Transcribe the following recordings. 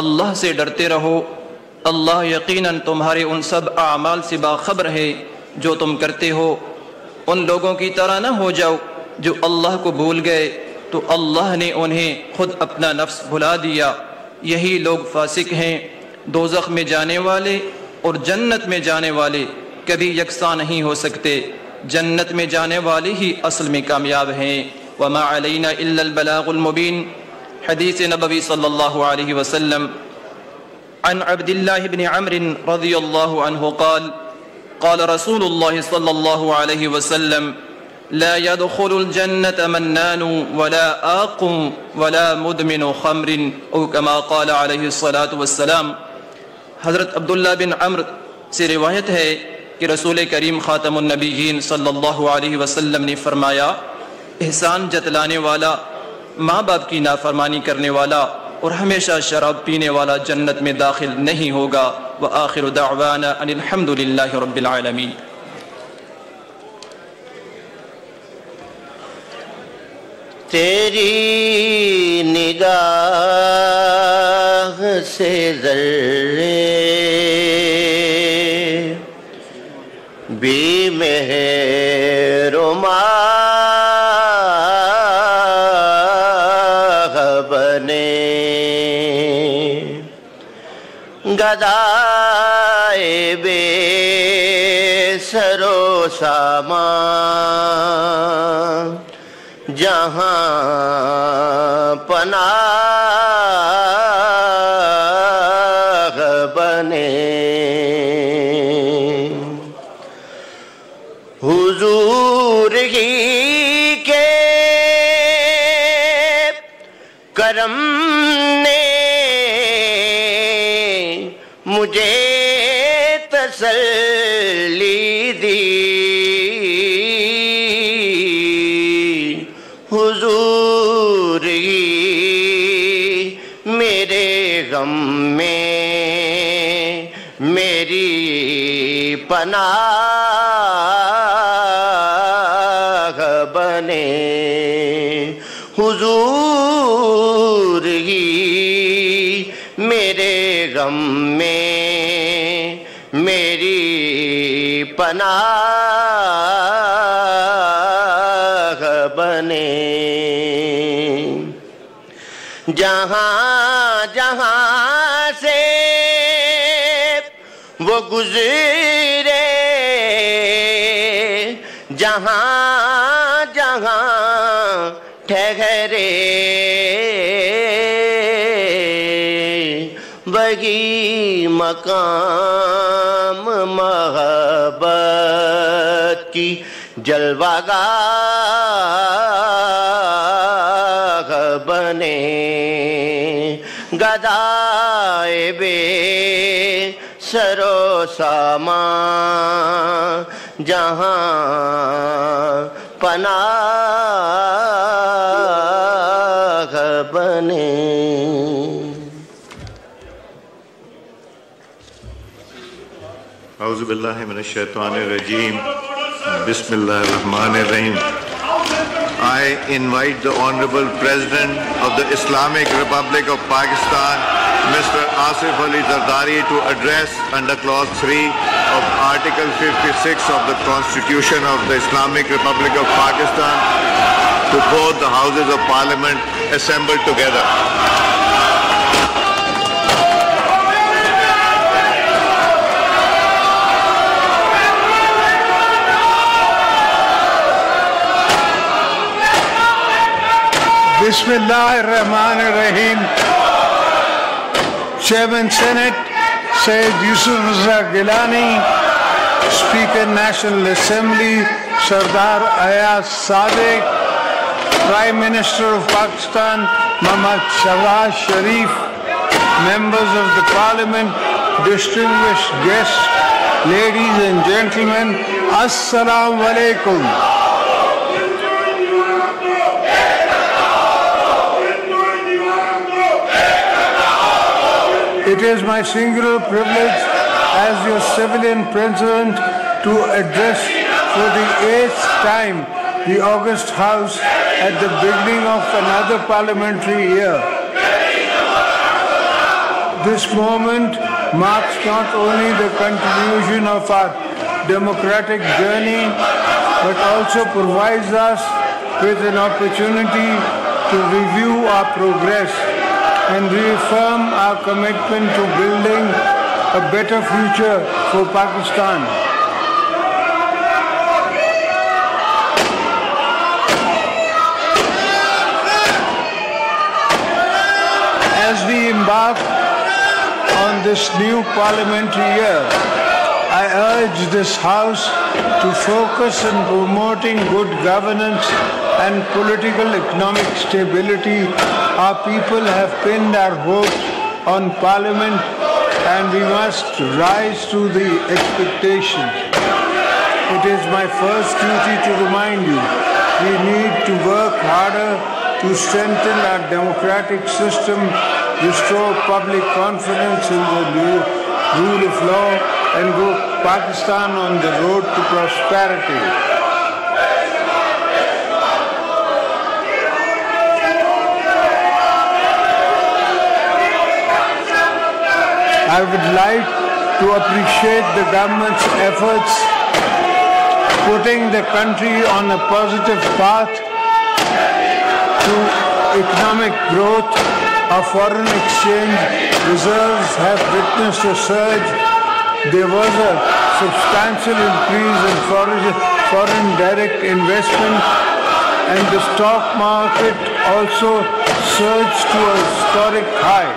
اللہ سے ڈرتے رہو، اللہ یقیناً تمہارے ان سب اعمال سے باخبر ہے جو تم کرتے ہو۔ ان لوگوں کی طرح نہ ہو جاؤ جو اللہ کو بھول گئے تو اللہ نے انہیں خود اپنا نفس بھلا دیا، یہی لوگ فاسق ہیں۔ دوزخ میں جانے والے اور جنت میں جانے والے کبھی یکساں نہیں ہو سکتے، جنت میں جانے والے ہی اصل میں کامیاب ہیں۔ وما علینا الا البلاغ المبین۔ حدیث نبوی صلی اللہ علیہ وسلم عن عبد الله بن عمرو رضی اللہ عنہ قال قال رسول اللہ صلی اللہ علیہ وسلم لا يدخل الجنة منان ولا آق ولا مدمن خمر او كما قال علیہ الصلاة والسلام۔ حضرت عبداللہ بن عمرو سے روایت ہے کہ رسول کریم خاتم النبیین صلی اللہ علیہ وسلم نے فرمایا، احسان جتلانے والا، ماں باپ کی نافرمانی کرنے والا اور ہمیشہ شراب پینے والا جنت میں داخل نہیں ہوگا۔ وآخر دعوانا ان الحمد للہ رب العالمین۔ تیری نگاہ سے ذرے بھی مہرباں بنے، گدائے بے سر و سامان جہاں پناہ بنے، حضور ہی کے کرم نے مجھے تسلی دی، حضور ہی میرے غم میں میری پناہ بنے، حضور ہی میرے غم میں میری پناہ بنے، جہاں جہاں سے وہ گزرے، جہاں جہاں ٹھہرے، وہی مقام محبت کی جلوہ گاہ بنے، گدائے بے سر و سامان جہاں پناہ بنے۔ اعوذ باللہ من الشیطان الرجیم، بسم اللہ الرحمن الرحیم۔ I invite the Honorable President of the Islamic Republic of Pakistan, Mr. Asif Zardari, to address under Clause 3 of Article 56 of the Constitution of the Islamic Republic of Pakistan to both the Houses of Parliament assembled together. بسم اللہ الرحمن الرحیم۔ Chairman Senate Syed Yousuf Raza Gilani, speaker National Assembly Sardar Ayaz Sadiq, prime minister of Pakistan Muhammad Shehbaz Sharif, members of the Parliament, distinguished guests, ladies and gentlemen, السلام علیکم۔ It is my singular privilege as your civilian president to address for the 8th time the August House at the beginning of another parliamentary year. This moment marks not only the continuation of our democratic journey, but also provides us with an opportunity to review our progress and reaffirm our commitment to building a better future for Pakistan. As we embark on this new parliamentary year, I urge this House to focus on promoting good governance and political economic stability. Our people have pinned our hopes on Parliament, and we must rise to the expectations. It is my first duty to remind you, we need to work harder to strengthen our democratic system, restore public confidence in the rule of law, and go Pakistan on the road to prosperity. I would like to appreciate the government's efforts putting the country on a positive path to economic growth. Our foreign exchange reserves have witnessed a surge. There was a substantial increase in foreign direct investment, and the stock market also surged to a historic high.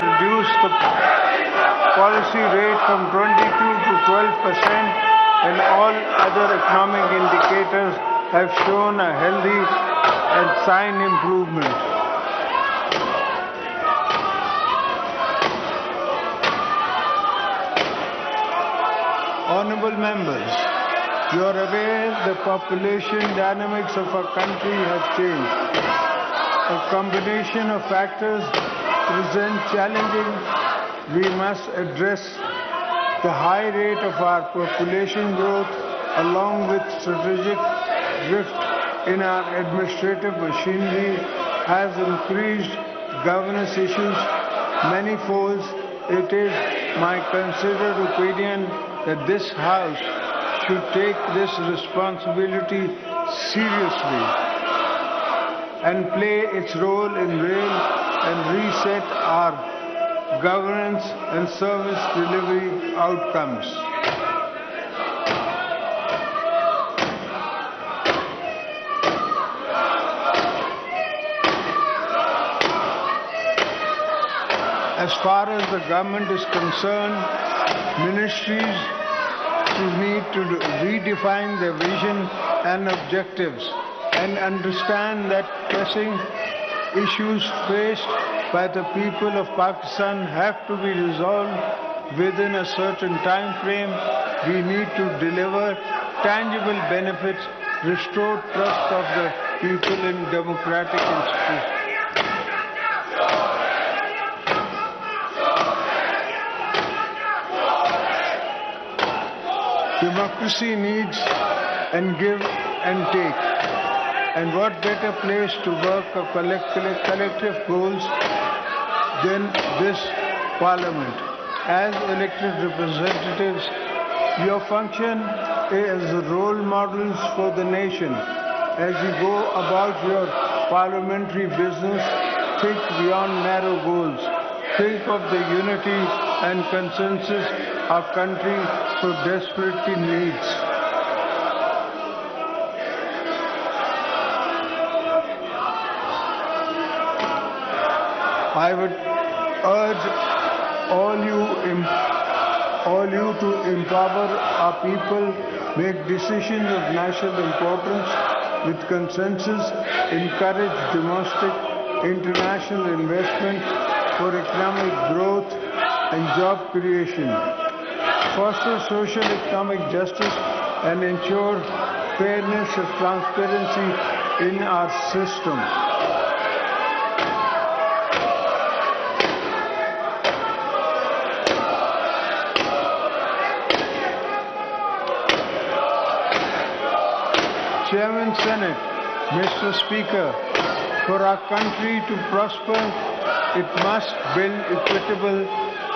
Reduced the policy rate from 22 to 12%, and all other economic indicators have shown a healthy and sign improvement. Honorable members, you are aware the population dynamics of our country have changed. A combination of factors present challenges. We must address the high rate of our population growth along with strategic drift in our administrative machinery has increased governance issues manifold. It is my considered opinion that this House should take this responsibility seriously and play its role in and reset our governance and service delivery outcomes. As far as the government is concerned, ministries need to redefine their vision and objectives and understand that pressing issues faced by the people of Pakistan have to be resolved within a certain time frame. We need to deliver tangible benefits, restore trust of the people in democratic institutions. Democracy needs and give and take. And what better place to work of collective goals than this Parliament? As elected representatives, your function is role models for the nation. As you go about your parliamentary business, think beyond narrow goals. Think of the unity and consensus our country so desperately needs. I would urge all you to empower our people, make decisions of national importance with consensus, encourage domestic, international investment for economic growth and job creation, foster social economic justice and ensure fairness and transparency in our system. Chairman Senate, Mr. Speaker, for our country to prosper, it must build equitable.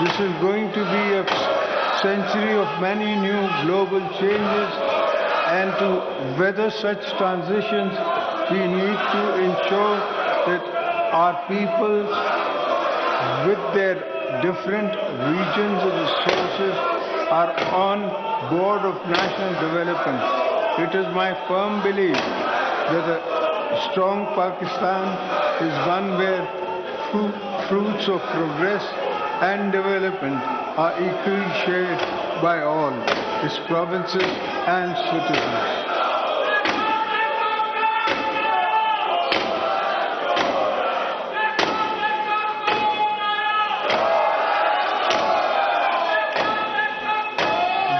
This is going to be a century of many new global changes, and to weather such transitions, we need to ensure that our peoples, with their different regions and resources, are on board of national development. It is my firm belief that a strong Pakistan is one where fruits of progress and development are equally shared by all its provinces and citizens.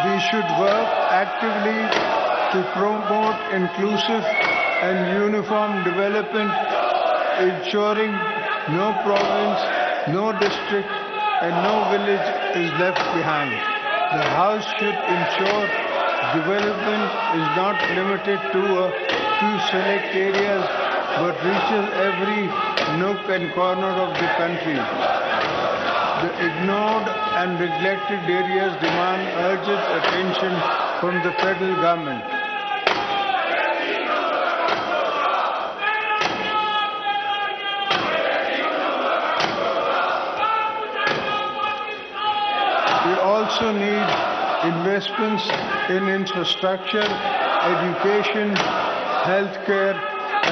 We should work actively to promote inclusive and uniform development, ensuring no province, no district, and no village is left behind. The House should ensure development is not limited to a few select areas, but reaches every nook and corner of the country. The ignored and neglected areas demand urgent attention from the federal government. We also need investments in infrastructure, education, healthcare,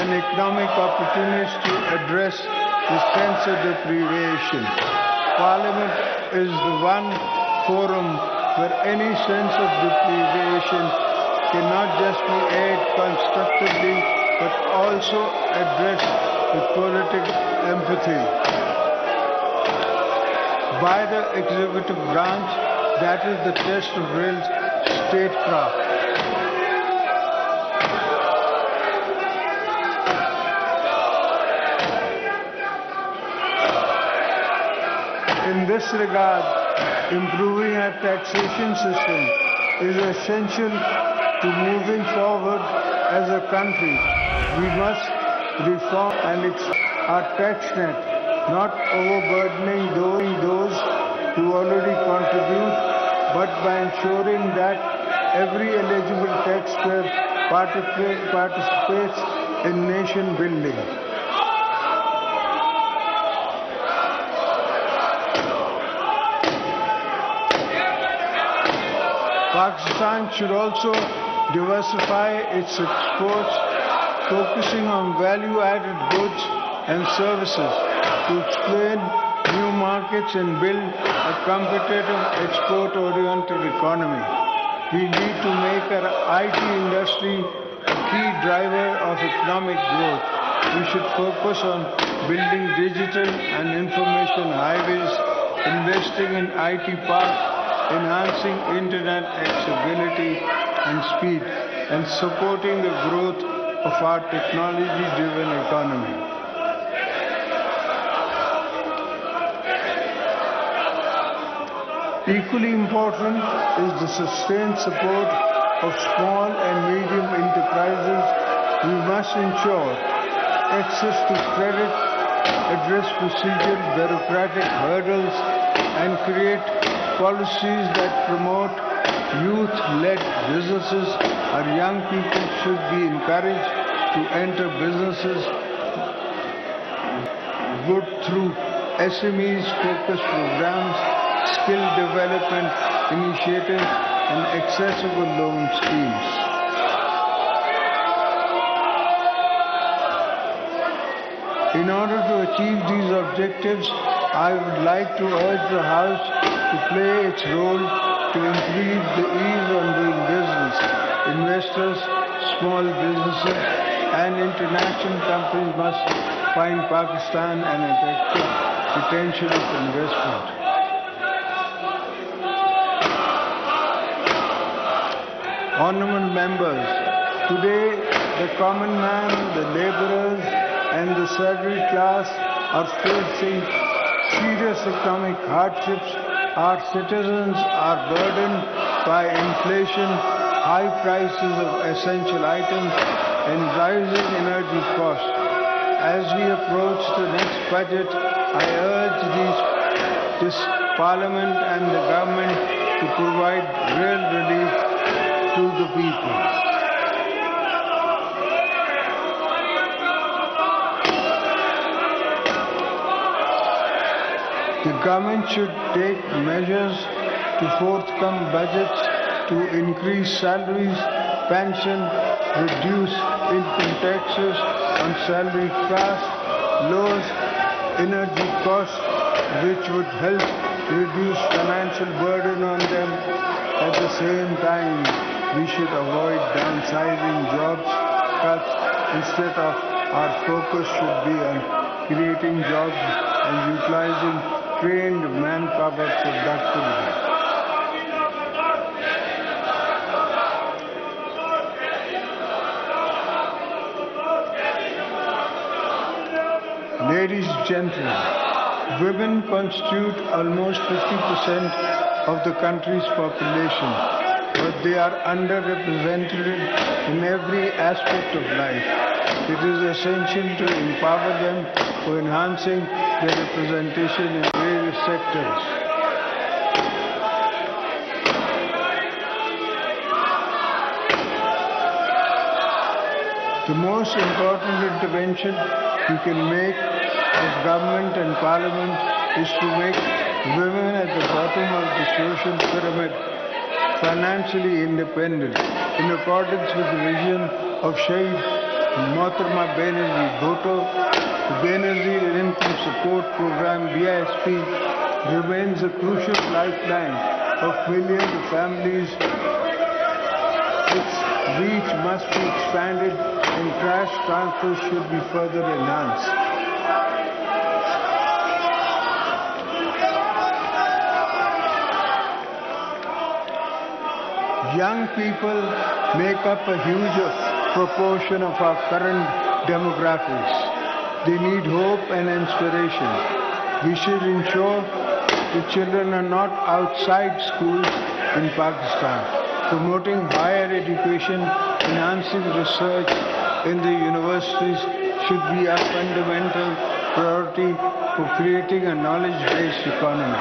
and economic opportunities to address the sense of deprivation. Parliament is the one forum where any sense of deprivation cannot just be aired constructively, but also addressed with political empathy. By the executive branch, that is the test of real statecraft. In this regard, improving our taxation system is essential to moving forward as a country. We must reform and our tax net, not overburdening those who already contribute, but by ensuring that every eligible taxpayer participates in nation building. Pakistan should also diversify its exports, focusing on value-added goods and services to expand new markets and build a competitive export-oriented economy. We need to make our IT industry a key driver of economic growth. We should focus on building digital and information highways, investing in IT parks, enhancing internet accessibility and speed, and supporting the growth of our technology-driven economy. Equally important is the sustained support of small and medium enterprises. We must ensure access to credit, address procedural bureaucratic hurdles, and create policies that promote youth-led businesses. Our young people should be encouraged to enter businesses good through SMEs-focused programs, skill development initiatives, and accessible loan schemes. In order to achieve these objectives, I would like to urge the House to play its role to increase the ease on doing business. Investors, small businesses, and international companies must find Pakistan an attractive potential of investment. Honorable members, today the common man, the laborers, and the salaried class are facing serious economic hardships. Our citizens are burdened by inflation, high prices of essential items, and rising energy costs. As we approach the next budget, I urge this Parliament and the government to provide real relief to the people. The government should take measures to forthcome budgets to increase salaries, pension, reduce income taxes on salary class, lower energy costs, which would help reduce financial burden on them. At the same time, we should avoid downsizing jobs cuts. Instead of our focus should be on creating jobs and utilizing trained manpower productively. Ladies and gentlemen, women constitute almost 50% of the country's population, but they are underrepresented in every aspect of life. It is essential to empower them for enhancing their representation in various sectors. The most important intervention we can make as government and parliament is to make women at the bottom of the social pyramid financially independent, in accordance with the vision of Shaheed Mohtarama Banerjee Bhutto. The Banerjee Income Support Program (BISP) remains a crucial lifeline of millions of families. Its reach must be expanded and cash transfers should be further enhanced. Young people make up a huge proportion of our current demographics. They need hope and inspiration. We should ensure the children are not outside schools in Pakistan. Promoting higher education, enhancing research in the universities should be a fundamental priority for creating a knowledge-based economy.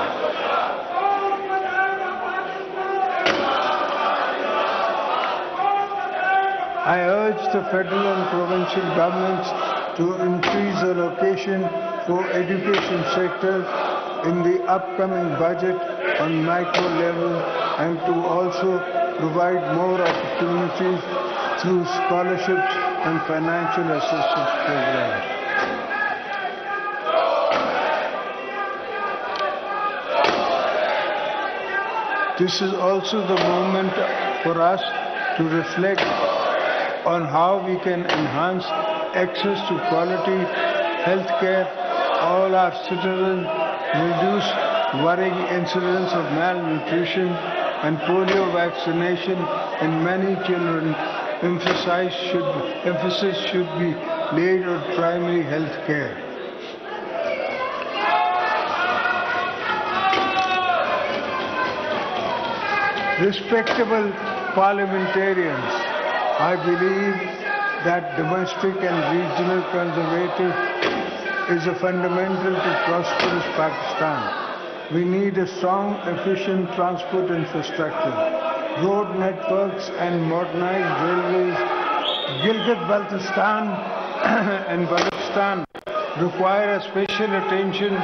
I urge the federal and provincial governments to increase the allocation for education sector in the upcoming budget on micro level and to also provide more opportunities through scholarships and financial assistance programs. This is also the moment for us to reflect on how we can enhance access to quality health care, all our citizens, reduce worrying incidents of malnutrition and polio vaccination in many children. Emphasis should be laid on primary health care. Respectable parliamentarians, I believe that domestic and regional conservative is a fundamental to prosperous Pakistan. We need a strong, efficient transport infrastructure, road networks and modernized railways. Gilgit-Baltistan and Balochistan require a special attention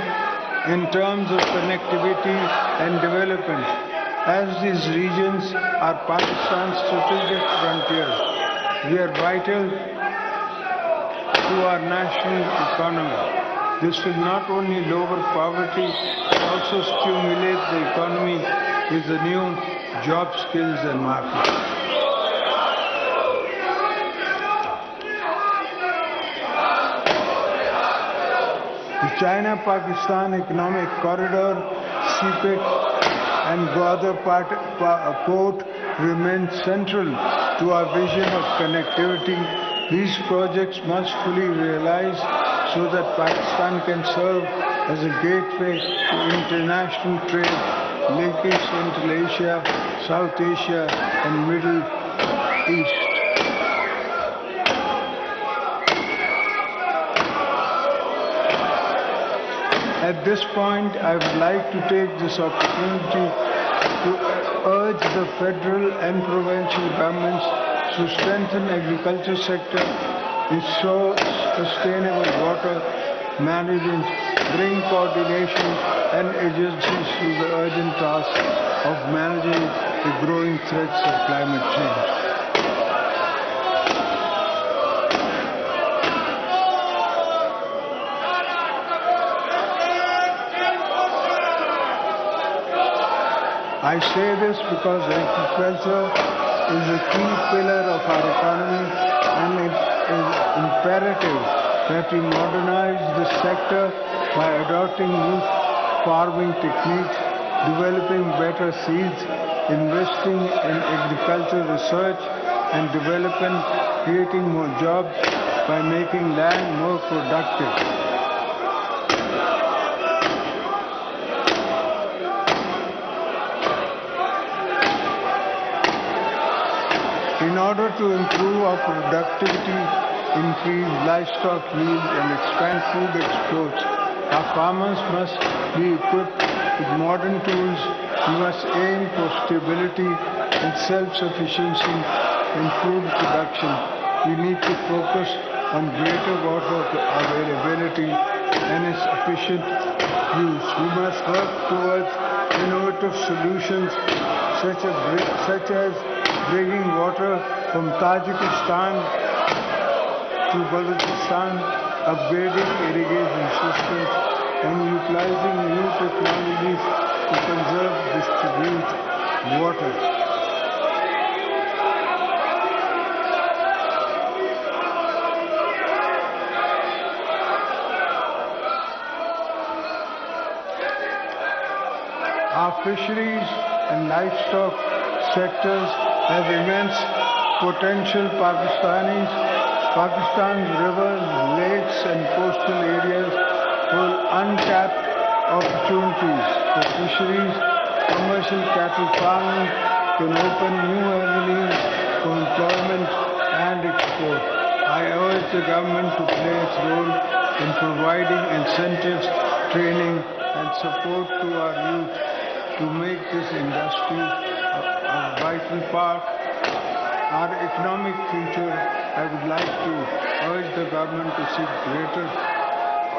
in terms of connectivity and development, as these regions are Pakistan's strategic frontiers. They are vital to our national economy. This will not only lower poverty, but also stimulate the economy with the new job skills and markets. The China-Pakistan Economic Corridor, CPEC, and Gwadar Port remain central to our vision of connectivity. These projects must fully realize so that Pakistan can serve as a gateway to international trade, linking Central Asia, South Asia, and Middle East. At this point, I would like to take this opportunity to urge the federal and provincial governments to strengthen agriculture sector, ensure sustainable water management, bring coordination and agencies to the urgent task of managing the growing threats of climate change. I say this because agriculture is a key pillar of our economy, and it is imperative that we modernize this sector by adopting new farming techniques, developing better seeds, investing in agricultural research and development, creating more jobs by making land more productive. In order to improve our productivity, increase livestock yield and expand food exports, our farmers must be equipped with modern tools. We must aim for stability and self-sufficiency in food production. We need to focus on greater water availability and its efficient use. We must work towards innovative solutions such as bringing water from Tajikistan to Balochistan, upgrading irrigation systems, and utilizing new technologies to conserve and distribute water. Our fisheries and livestock sectors have immense potential. Pakistan's rivers, lakes and coastal areas hold untapped opportunities for fisheries. Commercial cattle farming can open new avenues for employment and export. I urge the government to play its role in providing incentives, training and support to our youth to make this industry a vital part our economic future. I would like to urge the government to seek greater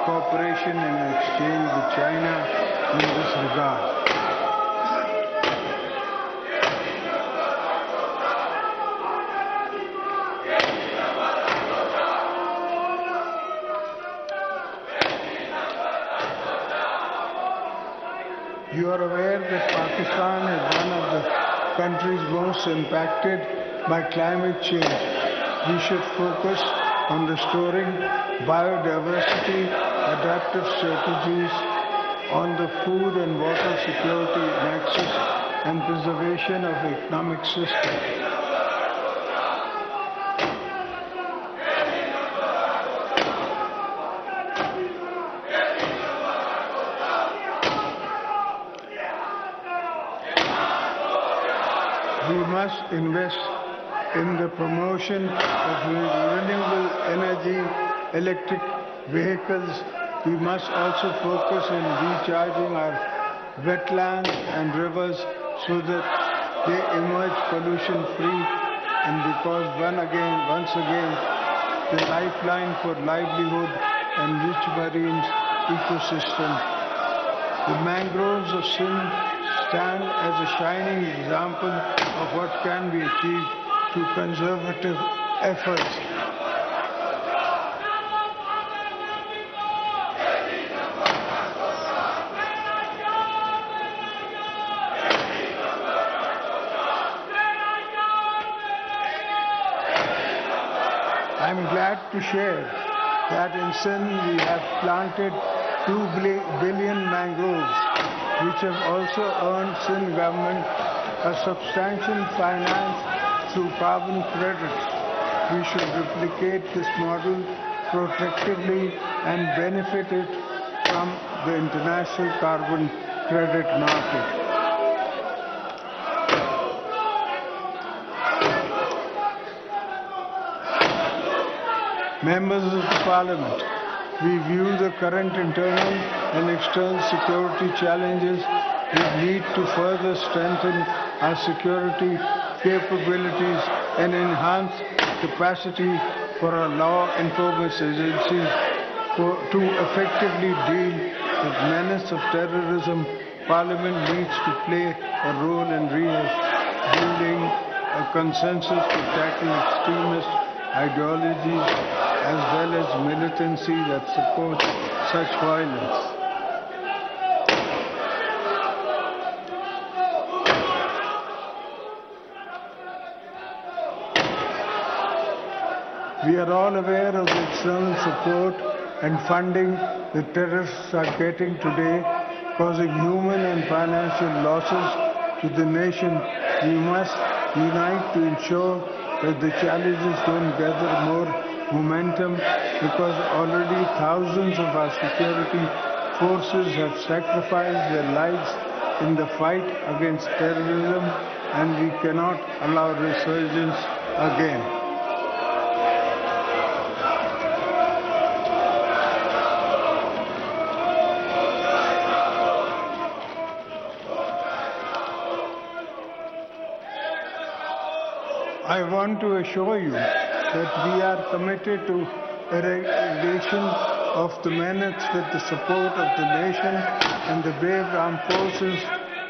cooperation and exchange with China in this regard. You are aware that Pakistan is one of the countries most impacted by climate change. We should focus on restoring biodiversity, adaptive strategies on the food and water security nexus, and preservation of the economic system. We must invest in the promotion of renewable energy, electric vehicles. We must also focus on recharging our wetlands and rivers so that they emerge pollution-free, and because once again, the lifeline for livelihood and rich marine ecosystem. The mangroves of Sindh stand as a shining example of what can be achieved through conservative efforts. I am glad to share that in Sindh we have planted 2 billion mangroves, which have also earned Sindh government a substantial finance through carbon credits. We should replicate this model protectively and benefit it from the international carbon credit market. Members of the Parliament, we view the current internal and external security challenges, we need to further strengthen our security capabilities and enhance capacity for our law enforcement agencies to effectively deal with menace of terrorism. Parliament needs to play a role in building a consensus to tackle extremist ideologies as well as militancy that supports such violence. We are all aware of the external support and funding the terrorists are getting today, causing human and financial losses to the nation. We must unite to ensure that the challenges don't gather more momentum, because already thousands of our security forces have sacrificed their lives in the fight against terrorism, and we cannot allow resurgence again. I want to assure you that we are committed to eradication of the menace with the support of the nation and the brave armed forces.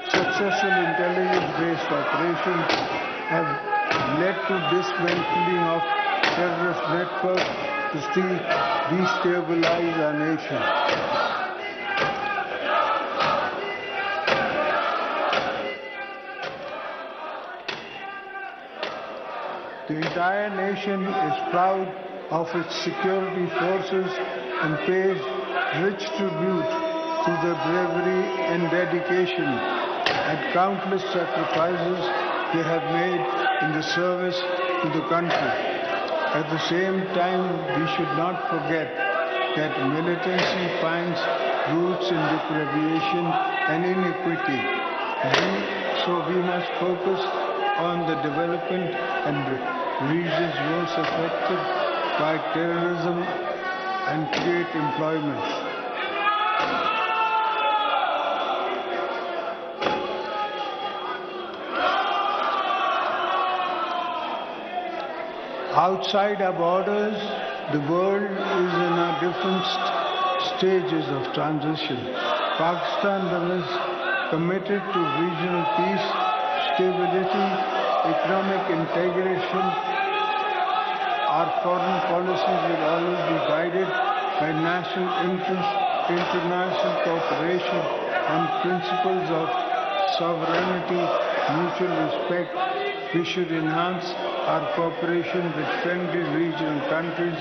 Successful intelligence-based operations have led to dismantling of terrorist networks to destabilize our nation. The entire nation is proud of its security forces and pays rich tribute to their bravery and dedication and countless sacrifices they have made in the service to the country. At the same time, we should not forget that militancy finds roots in deprivation and inequity. So we must focus on the development and regions most affected by terrorism and create employment. Outside our borders, the world is in a different stages of transition. Pakistan remains committed to regional peace, stability, economic integration. Our foreign policy will always be guided by national interest, international cooperation, and principles of sovereignty, mutual respect. We should enhance our cooperation with friendly regional countries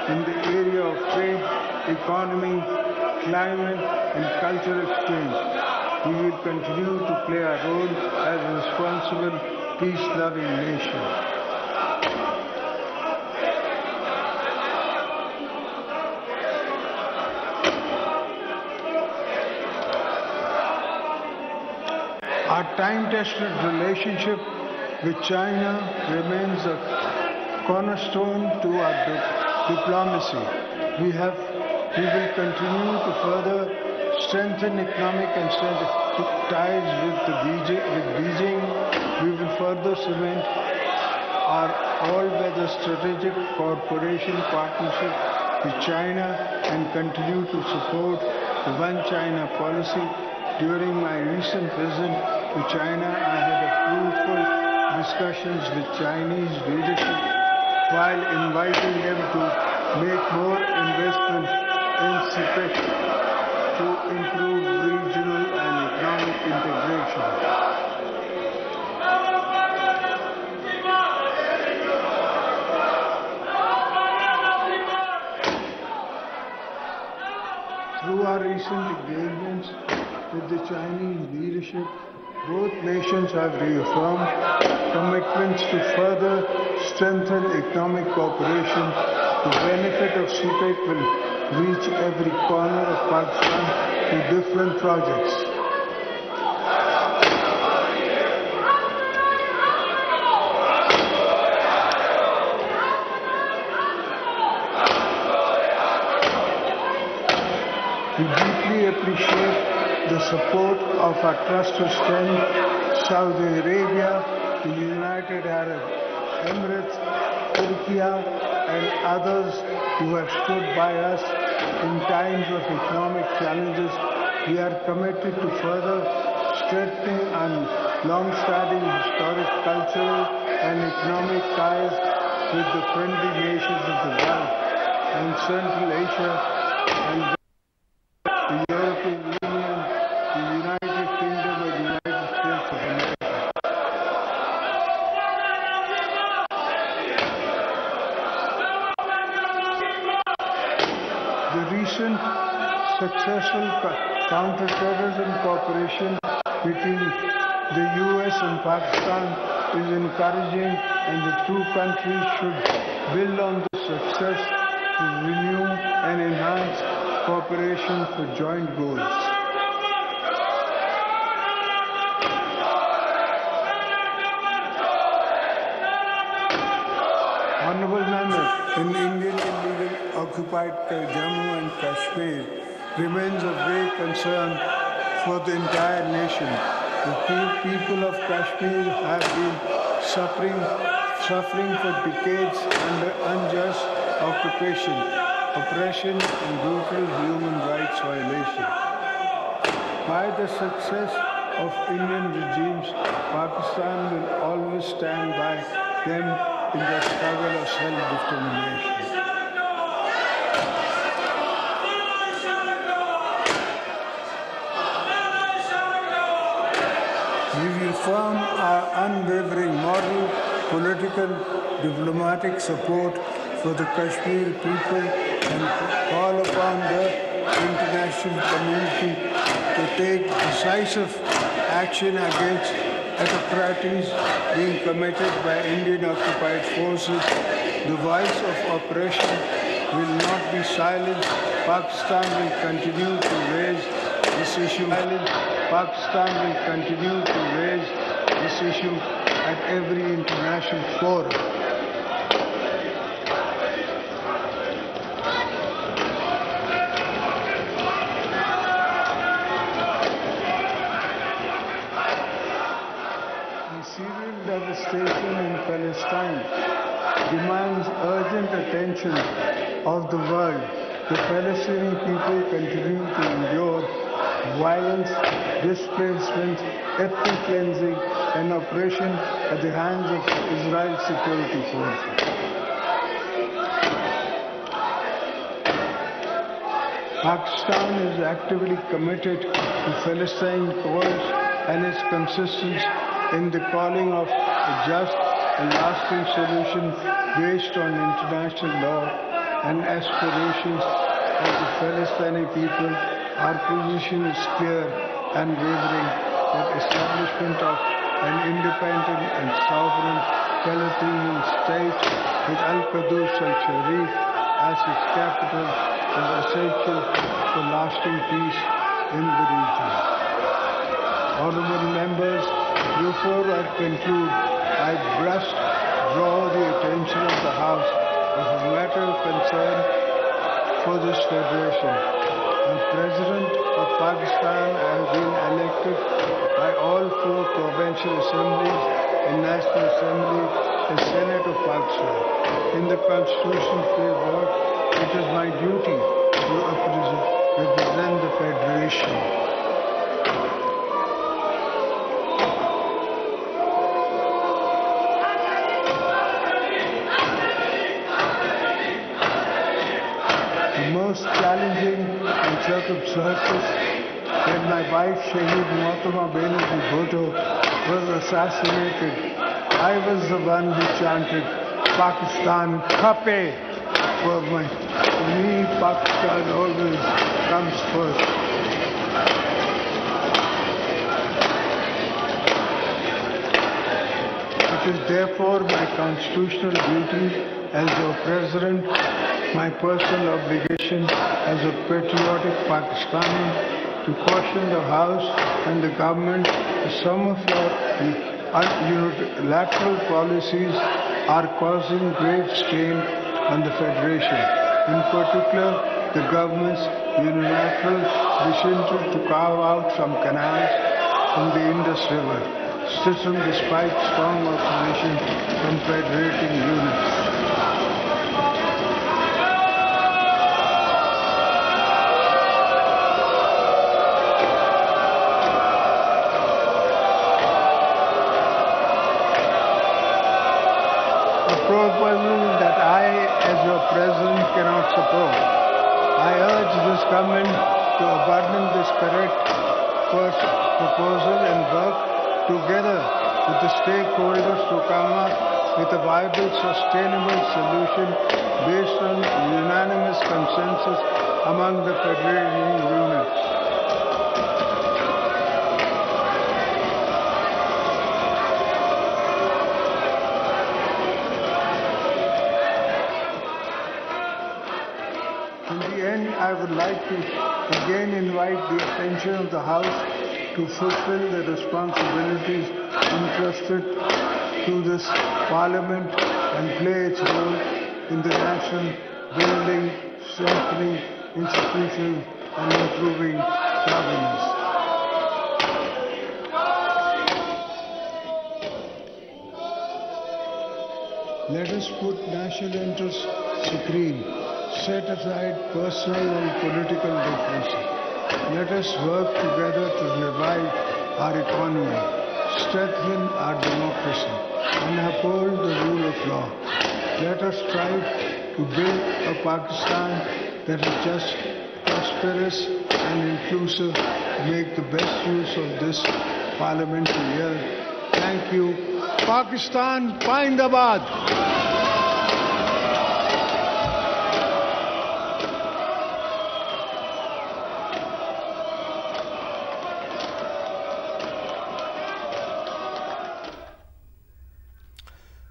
in the area of trade, economy, climate, and cultural exchange. We will continue to play our role as a responsible, peace-loving nation. Our time-tested relationship with China remains a cornerstone to our diplomacy. We will continue to further strengthen economic and strategic ties with Beijing. We will further cement our all-weather strategic cooperation partnership with China and continue to support the One China policy. During my recent visit to China, I had a fruitful discussions with Chinese leadership while inviting them to make more investments in CPEC to improve regional and economic integration. Through our recent engagements with the Chinese leadership, both nations have reaffirmed commitments to further strengthen economic cooperation. The benefit of CPEC will reach every corner of Pakistan through different projects. appreciate the support of our trusted friend, Saudi Arabia, the United Arab Emirates, Turkey, and others who have stood by us in times of economic challenges. We are committed to further strengthening and long-standing historic, cultural, and economic ties with the friendly nations of the Gulf and Central Asia and the European Union, the United Kingdom, and the United States of America. The recent successful counter-terrorism cooperation between the US and Pakistan is encouraging, and the two countries should build on this success to renew and enhance cooperation for joint goals. Honorable members, in Indian illegal occupied Jammu and Kashmir remains of great concern for the entire nation. The people of Kashmir have been suffering for decades under unjust occupation, oppression, and brutal human rights violation. By the success of Indian regimes, Pakistan will always stand by them in the struggle of self-determination. We will firm our unwavering moral, political, diplomatic support for the Kashmir people and call upon the international community to take decisive action against atrocities being committed by Indian occupied forces. The voice of oppression will not be silenced. Pakistan will continue to raise this issue. Pakistan will continue to raise this issue at every international forum. The Syrian devastation in Palestine demands urgent attention of the world. The Palestinian people continue to endure violence, displacement, ethnic cleansing, and oppression at the hands of Israel's security forces. Pakistan is actively committed to Palestine cause and is consistent in the calling of a just and lasting solution based on international law and aspirations of the Palestinian people. Our position is clear and wavering that establishment of an independent and sovereign Palestinian state with Al-Quddus al-Sharif as its capital is essential for lasting peace in the region. Honorable members, before I conclude, I must draw the attention of the House of a matter of concern for this Federation. The President of Pakistan has been elected by all four provincial assemblies and National Assembly and Senate of Pakistan. In the Constitution framework, it is my duty to represent the Federation. Most challenging and circumstances when my wife Shaheed Mohtama Benazir Bhutto was assassinated, I was the one who chanted Pakistan Khape. For me, Pakistan always comes first. It is therefore my constitutional duty as your President, my personal obligation as a patriotic Pakistani to caution the House and the government that some of your unilateral policies are causing great strain on the Federation. In particular, the government's unilateral decision to carve out some canals from the Indus River, still despite strong opposition from federating units. A proposal that I, as your president, cannot support. I urge this government to abandon this correct first proposal and work together with the stakeholders to come up with a viable, sustainable solution based on unanimous consensus among the federating units. In the end, I would like to again invite the attention of the House to fulfill the responsibilities entrusted to this Parliament and play its role in the nation building, strengthening institutions and improving governance. Let us put national interests supreme. Set aside personal and political differences. Let us work together to revive our economy, strengthen our democracy, and uphold the rule of law. Let us strive to build a Pakistan that is just, prosperous, and inclusive. Make the best use of this parliamentary year. Thank you. Pakistan, Zindabad.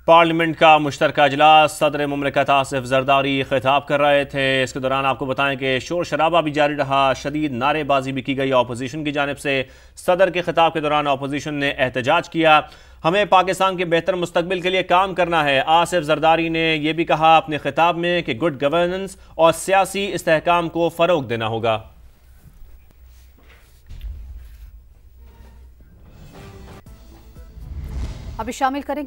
Parliament का मुश्तरका अजलास सदर मुमलिकत आसिफ जरदारी खिताब कर रहे थे। इसके दौरान आपको बताएं कि शोर शराबा भी जारी रहा, शदीद नारेबाजी भी की गई अपोजिशन की जानिब से। सदर के खिताब के दौरान अपोजिशन ने एहतजाज किया, हमें पाकिस्तान के बेहतर मुस्तकबिल के लिए काम करना है। आसिफ जरदारी ने यह भी कहा अपने खिताब में कि गुड गवर्नेंस और सियासी इस्तेहकाम को फ़रोग देना होगा। अभी शामिल करेंगे